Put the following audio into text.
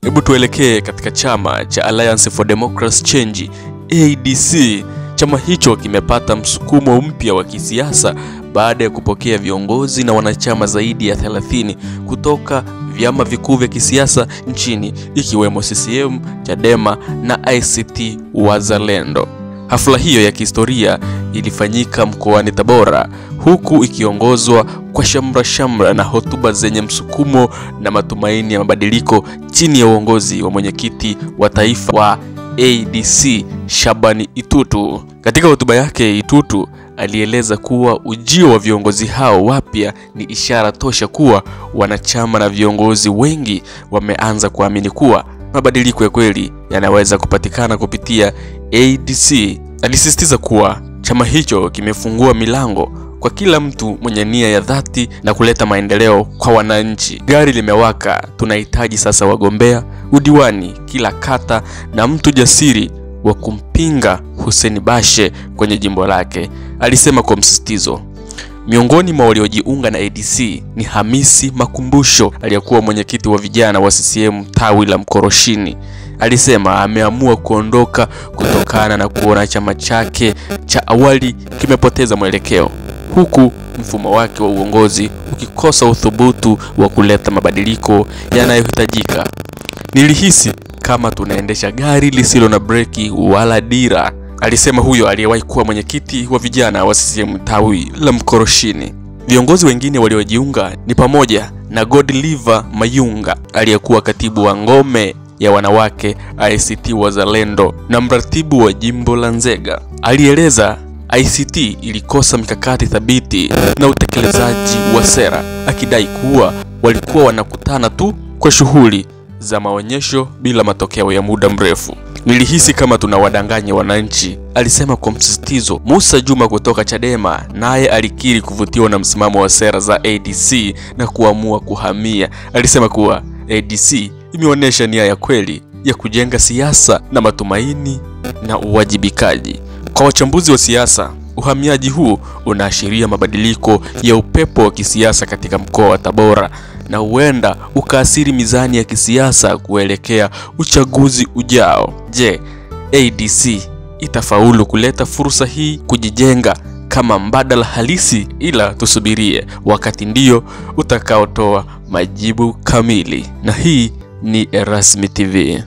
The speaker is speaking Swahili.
Hebu tuelekee katika chama cha Alliance for Democracy Change ADC. Chama hicho kimepata msukumo mpya wa kisiasa baada ya kupokea viongozi na wanachama zaidi ya 30 kutoka vyama vikuu vya kisiasa nchini ikiwemo CCM, Chadema na ACT Wazalendo. Hafla hiyo ya kihistoria ilifanyika mkoani Tabora, huku ikiongozwa kwa shamra na hotuba zenye msukumo na matumaini ya mabadiliko chini ya uongozi wa mwenyekiti wa taifa wa ADC Shabani Itutu. Katika hotuba yake, Itutu alieleza kuwa ujio wa viongozi hao wapya ni ishara tosha kuwa wanachama na viongozi wengi wameanza kuamini kuwa mabadiliko ya kweli yanaweza kupatikana kupitia ADC. Alisisitiza kuwa chama hicho kimefungua milango kwa kila mtu mwenye nia ya dhati na kuleta maendeleo kwa wananchi. Gari limewaka, tunahitaji sasa wagombea udiwani kila kata na mtu jasiri wa kumpinga Hussein Bashe kwenye jimbo lake, alisema kwa msisitizo. Miongoni mwa waliojiunga na ADC ni Hamisi Makumbusho, aliyekuwa mwenyekiti wa vijana wa CCM tawi la Mkoroshini. Alisema ameamua kuondoka kutokana na kuona chama chake cha awali kimepoteza mwelekeo, huku mfumo wake wa uongozi ukikosa uthubutu wa kuleta mabadiliko yanayohitajika. Nilihisi kama tunaendesha gari lisilo na breki wala dira, alisema huyo aliyewahi kuwa mwenyekiti wa vijana wa CCM tawi la Mkoroshini. Viongozi wengine waliojiunga ni pamoja na Godliver Mayunga, aliyekuwa katibu wa ngome ya wanawake ACT Wazalendo na mratibu wa jimbo la Nzega. Alieleza ACT ilikosa mikakati thabiti na utekelezaji wa sera, akidai kuwa walikuwa wanakutana tu kwa shughuli za maonyesho bila matokeo ya muda mrefu. Nilihisi kama tunawadanganya wananchi, alisema kwa msisitizo. Musa Juma kutoka Chadema naye alikiri kuvutiwa na msimamo wa sera za ADC na kuamua kuhamia. Alisema kuwa ADC imeonyesha nia ya kweli ya kujenga siasa na matumaini na uwajibikaji. Kwa wachambuzi wa siasa, uhamiaji huu unaashiria mabadiliko ya upepo wa kisiasa katika mkoa wa Tabora na huenda ukaathiri mizani ya kisiasa kuelekea uchaguzi ujao. Je, ADC itafaulu kuleta fursa hii kujijenga kama mbadala halisi? Ila tusubirie, wakati ndio utakaotoa majibu kamili. Na hii ni Erasmi TV.